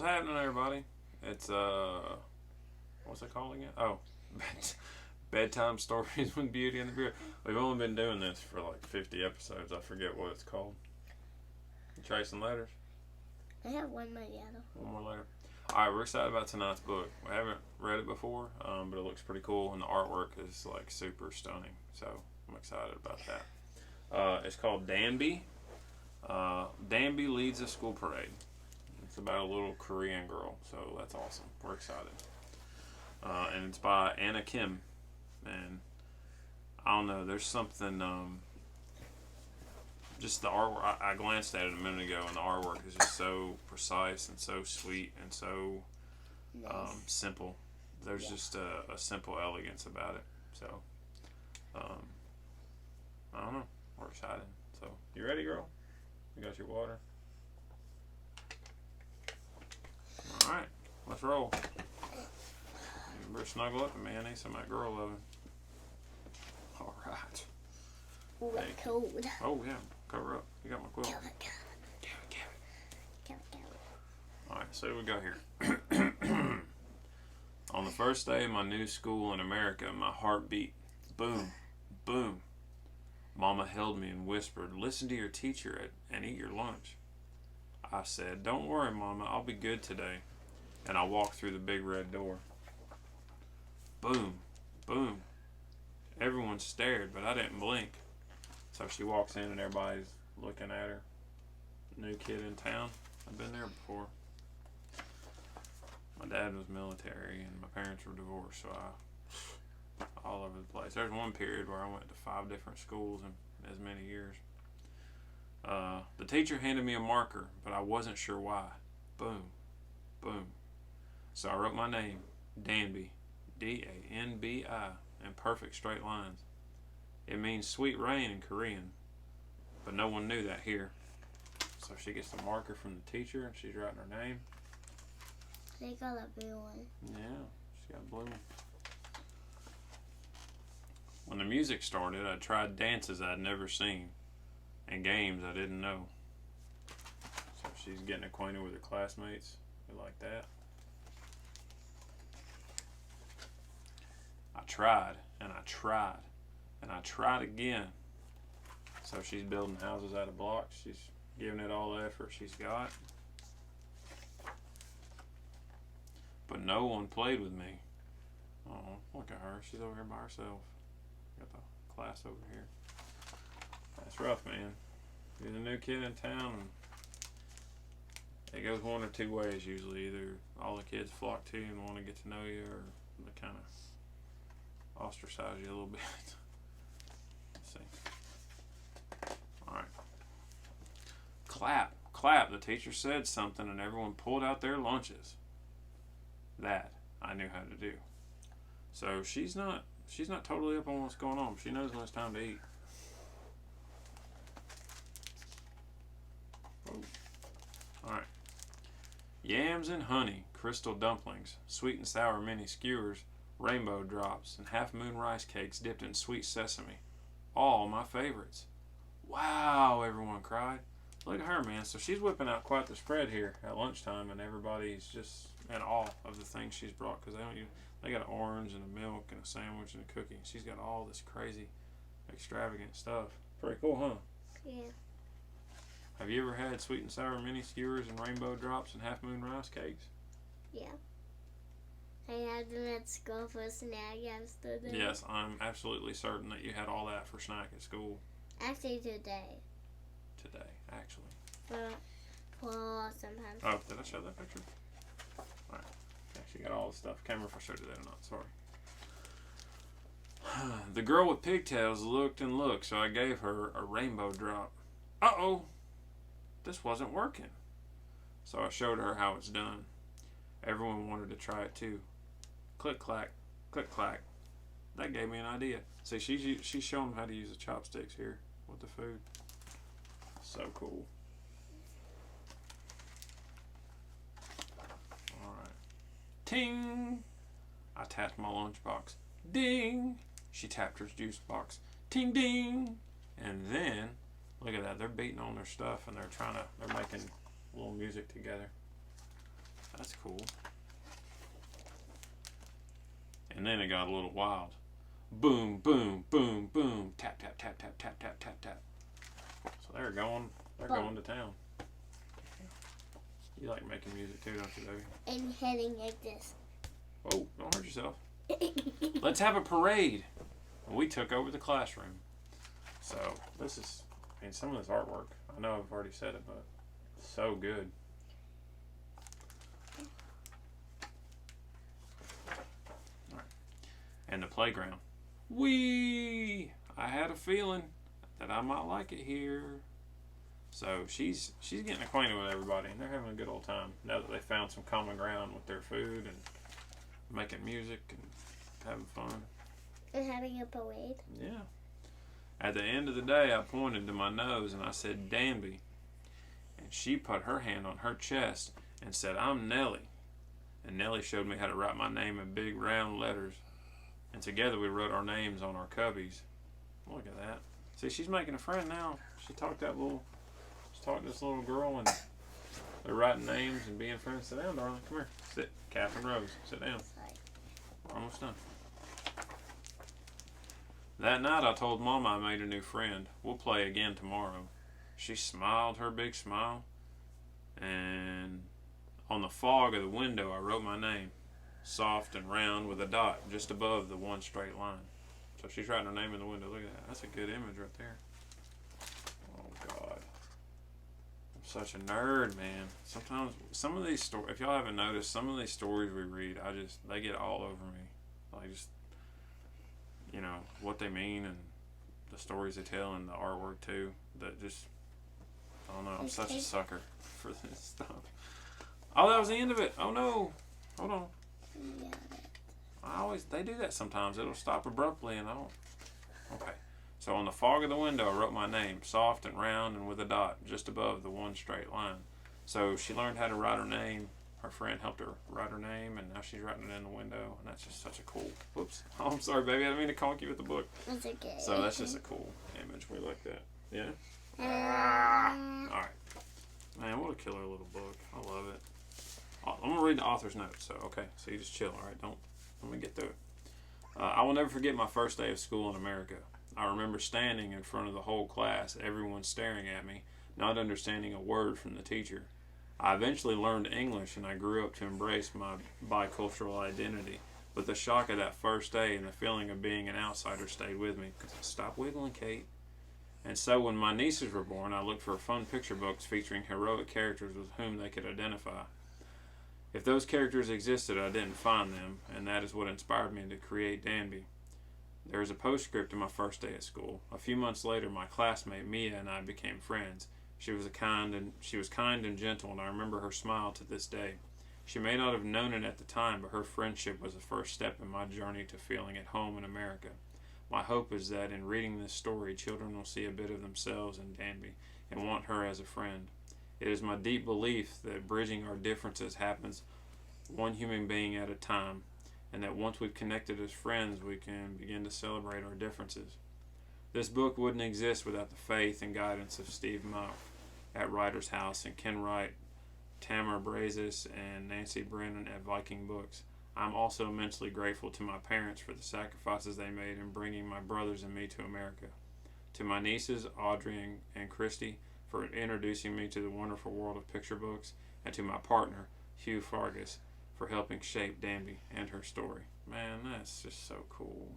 What's happening, everybody? It's what's it called again? Oh, bedtime stories with Beauty and the Beard. We've only been doing this for like 50 episodes. I forget what it's called. Tracing letters. I have one more yellow. One more letter. All right, we're excited about tonight's book. We haven't read it before, but it looks pretty cool, and the artwork is like super stunning. So I'm excited about that. It's called Danby. Danby leads a school parade. It's about a little Korean girl, so that's awesome. We're excited. And it's by Anna Kim. And I don't know, there's something, just the artwork, I glanced at it a minute ago, and the artwork is just so precise and so sweet and so simple. There's just a simple elegance about it. So, I don't know. We're excited. So, you ready, girl? You got your water? Alright, let's roll. You better snuggle up to me. I need some of that girl loving. Alright. Ooh, it's cold. Oh, yeah. Cover up. You got my quilt. Cover. Alright, so what we got here. On the first day of my new school in America, my heart beat. Boom. Boom. Mama held me and whispered, "Listen to your teacher and eat your lunch." I said, "Don't worry, Mama, I'll be good today." And I walked through the big red door. Boom. Boom. Everyone stared, but I didn't blink. So she walks in and everybody's looking at her. New kid in town. I've been there before. My dad was military and my parents were divorced, so all over the place. There's one period where I went to 5 different schools in as many years. The teacher handed me a marker, but I wasn't sure why. Boom. Boom. So I wrote my name, Danby, D-A-N-B-I, in perfect straight lines. It means sweet rain in Korean, but no one knew that here. So she gets the marker from the teacher and she's writing her name. They got a blue one. Yeah, she's got a blue one. When the music started, I tried dances I'd never seen and games I didn't know. So she's getting acquainted with her classmates. We like that. I tried and I tried and I tried again. So she's building houses out of blocks. She's giving it all the effort she's got. But no one played with me. Oh, look at her. She's over here by herself. Got the class over here. That's rough, man. You're the new kid in town, and it goes one or two ways usually. Either all the kids flock to you and want to get to know you, or they kind of ostracize you a little bit. Let's see. Alright. Clap. Clap. The teacher said something, and everyone pulled out their lunches. That I knew how to do. So she's not totally up on what's going on. She knows when it's time to eat. Oh. Alright. Yams and honey, crystal dumplings, sweet and sour mini skewers, rainbow drops, and half moon rice cakes dipped in sweet sesame. All my favorites. Wow, everyone cried. Look at her, man. So she's whipping out quite the spread here at lunchtime, and everybody's just in awe of the things she's brought, because they got an orange and a milk and a sandwich and a cookie. She's got all this crazy, extravagant stuff. Pretty cool, huh? Yeah. Have you ever had sweet and sour mini skewers and rainbow drops and half moon rice cakes? Yeah. I had them at school for a snack yesterday. Yes, I'm absolutely certain that you had all that for snack at school. Actually, today. Today, actually. Well, sometimes. Oh, did I show that picture? Alright. Yeah, she got all the stuff. Can't remember if I showed you that or not. Sorry. The girl with pigtails looked and looked, so I gave her a rainbow drop. Uh-oh! This wasn't working. So I showed her how it's done. Everyone wanted to try it too. Click, clack. Click, clack. That gave me an idea. See, she's showing them how to use the chopsticks here with the food. So cool. Alright. Ting! I tapped my lunchbox. Ding! She tapped her juice box. Ting ding! And then, look at that, they're beating on their stuff and they're making a little music together. That's cool. And then it got a little wild. Boom, boom, boom, boom. Tap, tap, tap, tap, tap, tap, tap, tap. So they're going to town. You like making music too, don't you, baby? And heading like this. Oh, don't hurt yourself. Let's have a parade. We took over the classroom. So this is, I mean, some of this artwork, I know I've already said it, but it's so good. All right. And the playground. I had a feeling that I might like it here. So she's getting acquainted with everybody, and they're having a good old time now that they found some common ground with their food and making music and having fun. And having a parade. Yeah. At the end of the day, I pointed to my nose and I said, Danby. And she put her hand on her chest and said, I'm Nellie. And Nellie showed me how to write my name in big round letters. And together we wrote our names on our cubbies. Look at that. See, she's making a friend now. She talked to this little girl, and they're writing names and being friends. Sit down, darling. Come here. Sit. Catherine Rose. Sit down. We're almost done. That night I told Mama I made a new friend. We'll play again tomorrow. She smiled her big smile, and on the fog of the window I wrote my name, soft and round with a dot just above the one straight line. So she's writing her name in the window. Look at that. That's a good image right there. Oh, God. I'm such a nerd, man. Sometimes, some of these stories, if y'all haven't noticed, some of these stories we read, they get all over me. Like, just, you know, what they mean and the stories they tell and the artwork, too. That just, I don't know. I'm such a sucker for this stuff. Oh, that was the end of it. Oh, no. Hold on. Yeah. They do that sometimes. It'll stop abruptly and I don't. Okay. So on the fog of the window, I wrote my name, soft and round and with a dot, just above the one straight line. So she learned how to write her name. Her friend helped her write her name, and now she's writing it in the window, and that's just such a cool. Whoops. Oh, I'm sorry, baby. I didn't mean to conk you with the book. That's okay. So that's just a cool image. We like that. Yeah? All right. Man, what a killer little book. I love it. I'm going to read the author's notes, so, okay. So you just chill, all right? Let me get through it. I will never forget my first day of school in America. I remember standing in front of the whole class, everyone staring at me, not understanding a word from the teacher. I eventually learned English and I grew up to embrace my bicultural identity, but the shock of that first day and the feeling of being an outsider stayed with me. Stop wiggling, Kate. And so when my nieces were born, I looked for fun picture books featuring heroic characters with whom they could identify. If those characters existed, I didn't find them, and that is what inspired me to create Danby. There is a postscript to my first day at school. A few months later, my classmate Mia and I became friends. She was kind and gentle, and I remember her smile to this day. She may not have known it at the time, but her friendship was the first step in my journey to feeling at home in America. My hope is that in reading this story, children will see a bit of themselves in Danby and want her as a friend. It is my deep belief that bridging our differences happens one human being at a time, and that once we've connected as friends, we can begin to celebrate our differences. This book wouldn't exist without the faith and guidance of Steve Mauch at Writer's House and Ken Wright, Tamara Brazis, and Nancy Brennan at Viking Books. I'm also immensely grateful to my parents for the sacrifices they made in bringing my brothers and me to America. To my nieces, Audrey and Christy, for introducing me to the wonderful world of picture books, and to my partner, Hugh Fargus, for helping shape Danby and her story. Man, that's just so cool.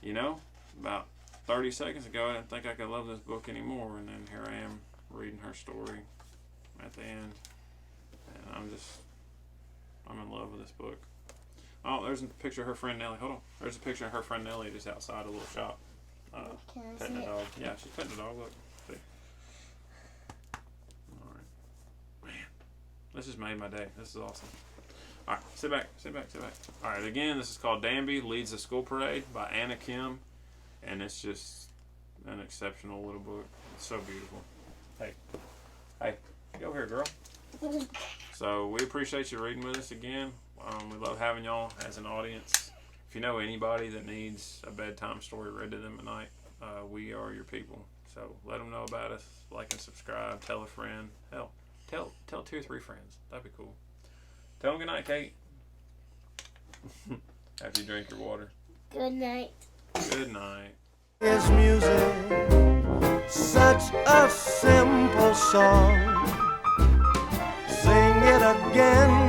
You know, about 30 seconds ago, I didn't think I could love this book anymore, and then here I am reading her story at the end, and I'm in love with this book. Oh, there's a picture of her friend Nellie. Hold on. There's a picture of her friend Nellie just outside a little shop. Petting a dog. Yeah, she's petting a dog. Look. See. Alright. Man. This has made my day. This is awesome. Alright, sit back. Alright, again, this is called Danby Leads the School Parade by Anna Kim. And it's just an exceptional little book. It's so beautiful. Hey, get over here, girl. So we appreciate you reading with us again. We love having y'all as an audience. If you know anybody that needs a bedtime story read to them at night, we are your people. So let them know about us. Like and subscribe. Tell a friend. Hell, Tell 2 or 3 friends. That'd be cool. Tell them good night, Kate. After you drink your water. Good night. Good night. Is music such a simple song? Sing it again